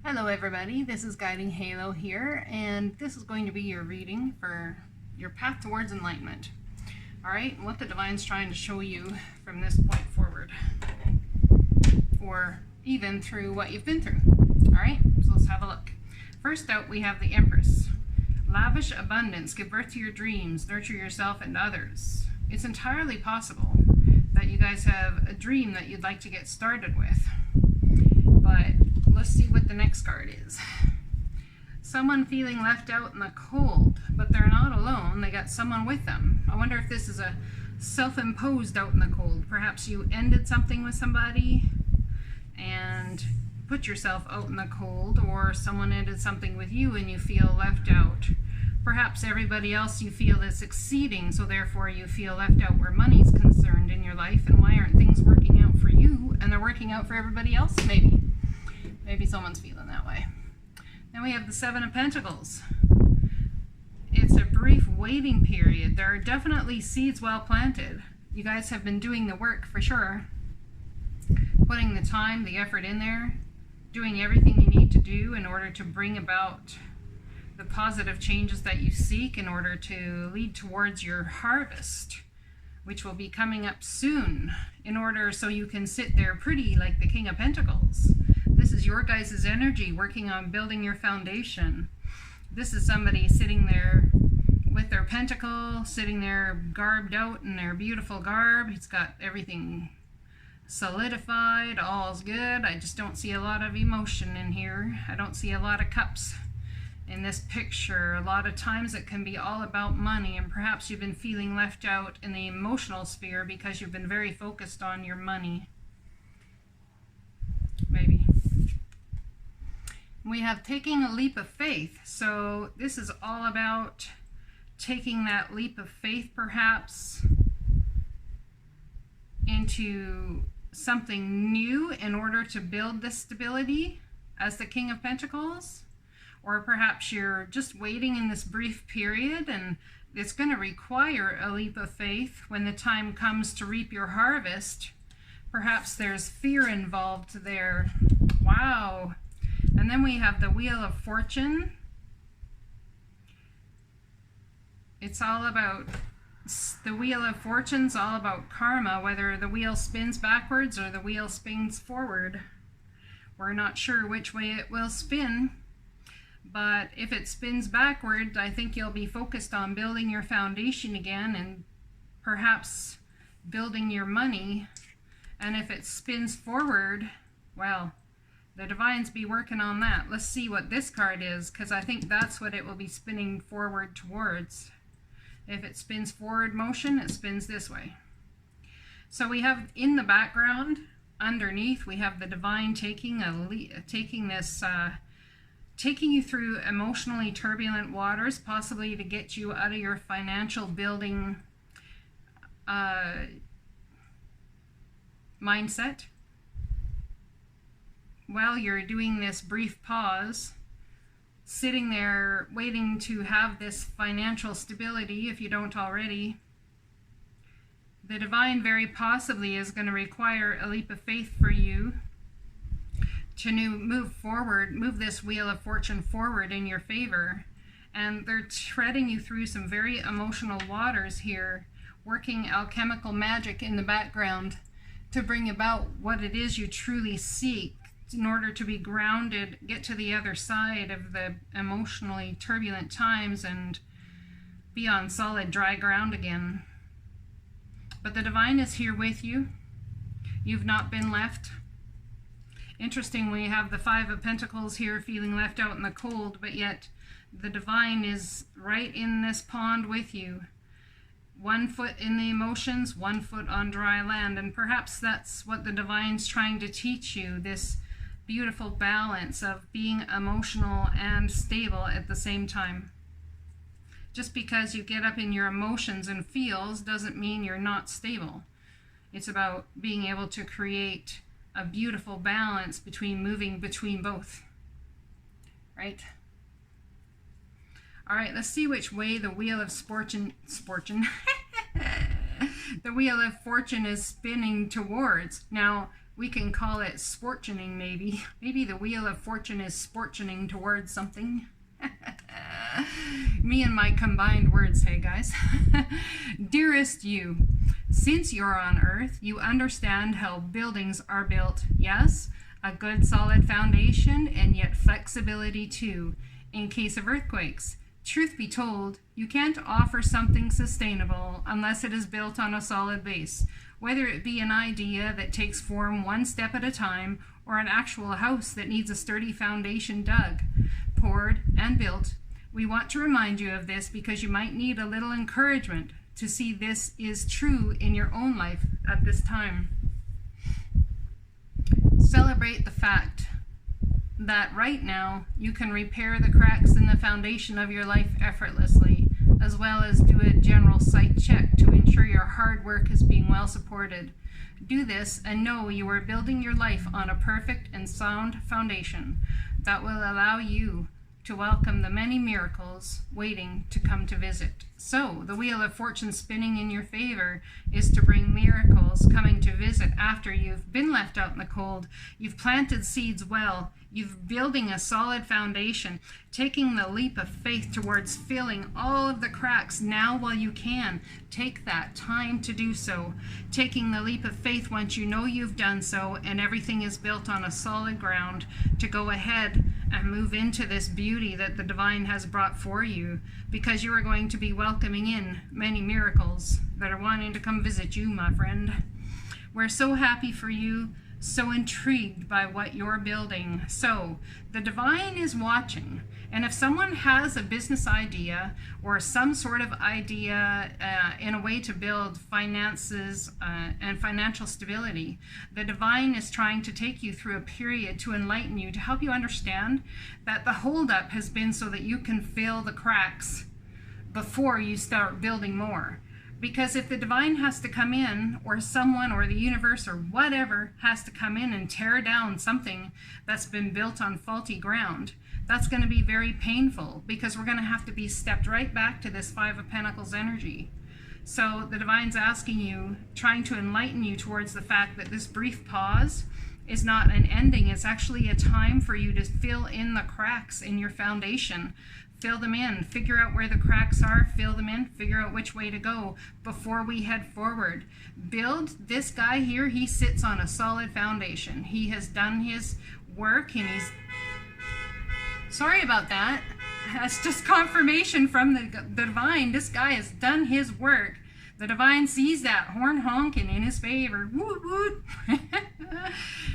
Hello everybody, this is Guiding Halo here, and this is going to be your reading for your path towards enlightenment. Alright, what the Divine's trying to show you from this point forward, or even through what you've been through. Alright, so let's have a look. First out we have the Empress. Lavish abundance, give birth to your dreams, nurture yourself and others. It's entirely possible that you guys have a dream that you'd like to get started with, but let's see what the next card is. Someone feeling left out in the cold, but they're not alone. They got someone with them. I wonder if this is a self-imposed out in the cold. Perhaps you ended something with somebody and put yourself out in the cold, or someone ended something with you and you feel left out. Perhaps everybody else you feel is succeeding, so therefore you feel left out where money's concerned in your life, and why aren't things working out for you and they're working out for everybody else? Maybe someone's feeling that way. Then we have the Seven of Pentacles. It's a brief waiting period. There are definitely seeds well planted. You guys have been doing the work for sure. Putting the time, the effort in there. Doing everything you need to do in order to bring about the positive changes that you seek in order to lead towards your harvest, which will be coming up soon, in order so you can sit there pretty like the King of Pentacles. This is your guys' energy working on building your foundation. This is somebody sitting there with their pentacle, sitting there garbed out in their beautiful garb. He's got everything solidified, all's good. I just don't see a lot of emotion in here. I don't see a lot of cups in this picture. A lot of times it can be all about money, and perhaps you've been feeling left out in the emotional sphere because you've been very focused on your money. Maybe. We have taking a leap of faith. So this is all about taking that leap of faith, perhaps, into something new in order to build this stability as the King of Pentacles. Or perhaps you're just waiting in this brief period, and it's going to require a leap of faith when the time comes to reap your harvest. Perhaps there's fear involved there. Wow. And then we have the Wheel of Fortune. It's all about, the Wheel of Fortune's all about karma, whether the wheel spins backwards or the wheel spins forward. We're not sure which way it will spin, but if it spins backward, I think you'll be focused on building your foundation again and perhaps building your money. And if it spins forward, well, the Divines be working on that. Let's see what this card is, because I think that's what it will be spinning forward towards. If it spins forward motion, it spins this way. So we have in the background, underneath, we have the Divine taking you through emotionally turbulent waters, possibly to get you out of your financial building mindset. While you're doing this brief pause, sitting there waiting to have this financial stability, if you don't already, the Divine very possibly is going to require a leap of faith for you to move forward, move this Wheel of Fortune forward in your favor. And they're treading you through some very emotional waters here, working alchemical magic in the background to bring about what it is you truly seek in order to be grounded, get to the other side of the emotionally turbulent times and be on solid dry ground again. But the Divine is here with you. You've not been left. Interesting, we have the Five of Pentacles here feeling left out in the cold, but yet the Divine is right in this pond with you. 1 foot in the emotions, 1 foot on dry land, and perhaps that's what the Divine's trying to teach you, this beautiful balance of being emotional and stable at the same time. Just because you get up in your emotions and feels doesn't mean you're not stable. It's about being able to create a beautiful balance between moving between both, right? All right, let's see which way the Wheel of the Wheel of Fortune is spinning towards. Now, We can call it sportioning, maybe. Maybe the wheel of fortune is sportioning towards something. Me and my combined words, hey guys. Dearest you, since you're on Earth, you understand how buildings are built. Yes, a good solid foundation and yet flexibility too, in case of earthquakes. Truth be told, you can't offer something sustainable unless it is built on a solid base, whether it be an idea that takes form one step at a time or an actual house that needs a sturdy foundation dug, poured, and built. We want to remind you of this because you might need a little encouragement to see this is true in your own life at this time. Celebrate the fact that right now you can repair the cracks in the foundation of your life effortlessly, as well as do a general site check to ensure your hard work is being well supported. Do this and know you are building your life on a perfect and sound foundation that will allow you to welcome the many miracles waiting to come to visit. So, the wheel of fortune spinning in your favor is to bring miracles coming to visit after you've been left out in the cold. You've planted seeds well. You're building a solid foundation, taking the leap of faith towards filling all of the cracks now while you can. Take that time to do so. Taking the leap of faith once you know you've done so and everything is built on a solid ground to go ahead and move into this beauty that the divine has brought for you, because you are going to be welcoming in many miracles that are wanting to come visit you, my friend. We're so happy for you, so intrigued by what you're building. So the divine is watching, and if someone has a business idea or some sort of idea in a way to build finances and financial stability, the divine is trying to take you through a period to enlighten you, to help you understand that the holdup has been so that you can fill the cracks before you start building more. Because if the divine has to come in, or someone or the universe or whatever has to come in and tear down something that's been built on faulty ground, that's going to be very painful, because we're going to have to be stepped right back to this Five of Pentacles energy. So the divine's asking you, trying to enlighten you towards the fact that this brief pause is not an ending. It's actually a time for you to fill in the cracks in your foundation. Fill them in, figure out where the cracks are, fill them in, figure out which way to go before we head forward. Build this guy here, he sits on a solid foundation. He has done his work, and he's... Sorry about that. That's just confirmation from the divine. This guy has done his work. The divine sees that horn honking in his favor. Woot woot.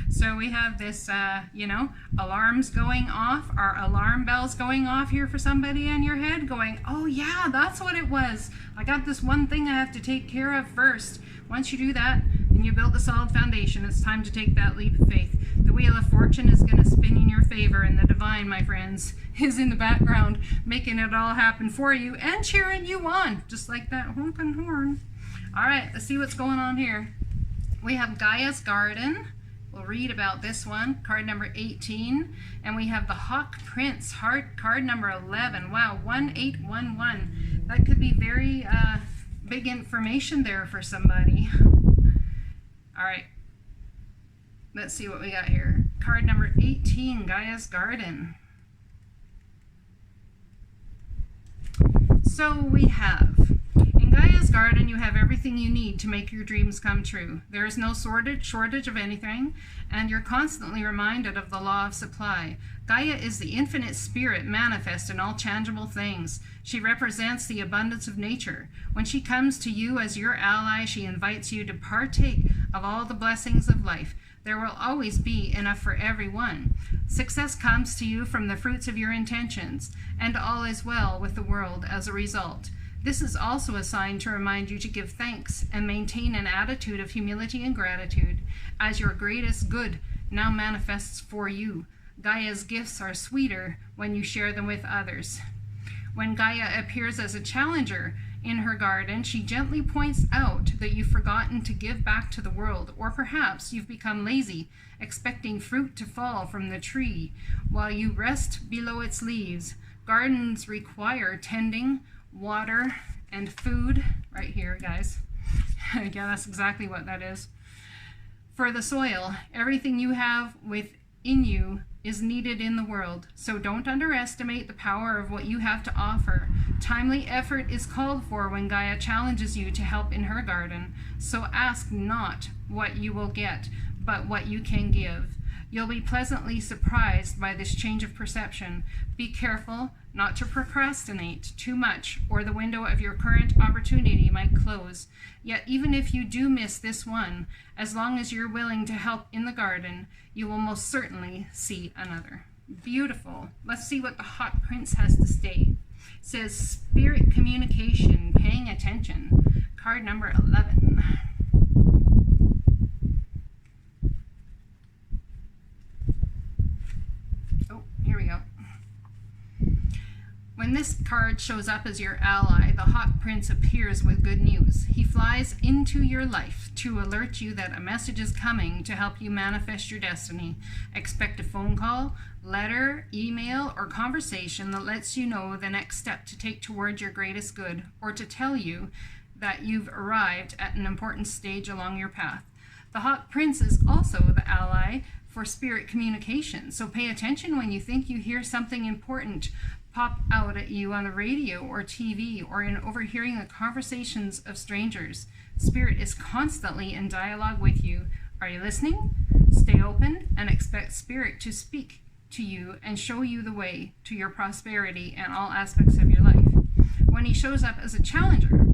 So we have this, alarms going off. Our alarm bells going off here for somebody in your head, going, oh yeah, that's what it was. I got this one thing I have to take care of first. Once you do that, and you build a solid foundation, it's time to take that leap of faith. The wheel of fortune is going to spin in your favor, and the divine, my friends, is in the background making it all happen for you and cheering you on, just like that honking horn. All right, let's see what's going on here. We have Gaia's Garden. We'll read about this one, card number 18. And we have the Hawk Prince, heart card number 11. Wow, 1811. That could be very big information there for somebody. All right, let's see what we got here. Card number 18, Gaia's Garden. So we have, in Gaia's Garden, you have everything you need to make your dreams come true. There is no shortage of anything, and you're constantly reminded of the law of supply. Gaia is the infinite spirit manifest in all tangible things. She represents the abundance of nature. When she comes to you as your ally, she invites you to partake of all the blessings of life. There will always be enough for everyone. Success comes to you from the fruits of your intentions, and all is well with the world as a result. This is also a sign to remind you to give thanks and maintain an attitude of humility and gratitude, as your greatest good now manifests for you. Gaia's gifts are sweeter when you share them with others. When Gaia appears as a challenger in her garden, she gently points out that you've forgotten to give back to the world, or perhaps you've become lazy, expecting fruit to fall from the tree while you rest below its leaves. Gardens require tending, water, and food. Right here, guys. Yeah, that's exactly what that is. For the soil, everything you have within you is needed in the world, so don't underestimate the power of what you have to offer. Timely effort is called for when Gaia challenges you to help in her garden, so ask not what you will get, but what you can give. You'll be pleasantly surprised by this change of perception. Be careful not to procrastinate too much, or the window of your current opportunity might close. Yet even if you do miss this one, as long as you're willing to help in the garden, you will most certainly see another. Beautiful. Let's see what the Hot Prince has to say. It says, spirit communication, paying attention. Card number 11. Oh, here we go. When this card shows up as your ally, the Hot Prince appears with good news. He flies into your life to alert you that a message is coming to help you manifest your destiny. Expect a phone call, letter, email, or conversation that lets you know the next step to take toward your greatest good, or to tell you that you've arrived at an important stage along your path. The Hot Prince is also the ally for spirit communication, so pay attention when you think you hear something important pop out at you on the radio or TV, or in overhearing the conversations of strangers. Spirit is constantly in dialogue with you. Are you listening? Stay open and expect Spirit to speak to you and show you the way to your prosperity and all aspects of your life. When he shows up as a challenger,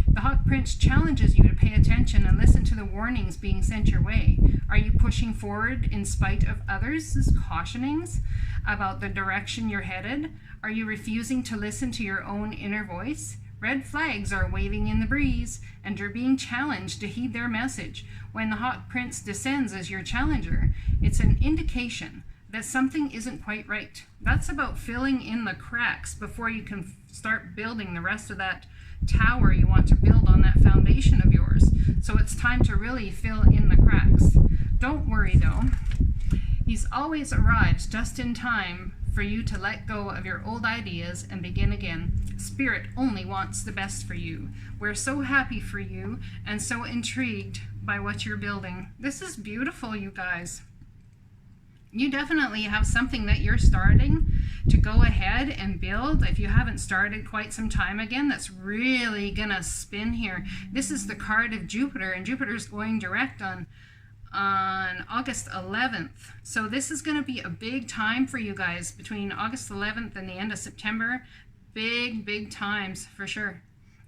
the Hot Prince challenges you to pay attention and listen to the warnings being sent your way. Are you pushing forward in spite of others' cautionings about the direction you're headed? Are you refusing to listen to your own inner voice? Red flags are waving in the breeze, and you're being challenged to heed their message. When the Hot Prince descends as your challenger, it's an indication that something isn't quite right. That's about filling in the cracks before you can start building the rest of that tower you want to build on that foundation of yours. So it's time to really fill in the cracks. Don't worry though. He's always arrived just in time for you to let go of your old ideas and begin again. Spirit only wants the best for you. We're so happy for you and so intrigued by what you're building. This is beautiful, you guys. You definitely have something that you're starting to go ahead and build. If you haven't started quite some time again, that's really gonna spin here. This is the card of Jupiter, and Jupiter's going direct on August 11th. So this is going to be a big time for you guys between August 11th and the end of September. Big times for sure.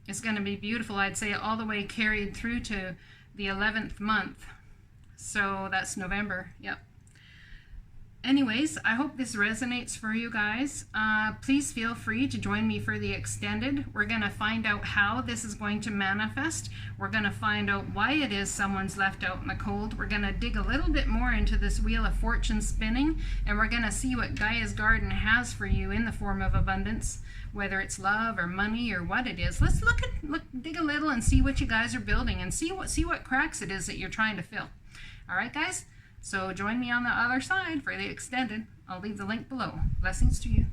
It's going to be beautiful. I'd say all the way carried through to the 11th month. So that's November. Yep. Anyways, I hope this resonates for you guys. Please feel free to join me for the extended. We're going to find out how this is going to manifest. We're going to find out why it is someone's left out in the cold. We're going to dig a little bit more into this Wheel of Fortune spinning, and we're going to see what Gaia's Garden has for you in the form of abundance, whether it's love or money or what it is. Let's dig a little and see what you guys are building, and see what cracks it is that you're trying to fill. All right, guys? So join me on the other side for the extended. I'll leave the link below. Blessings to you.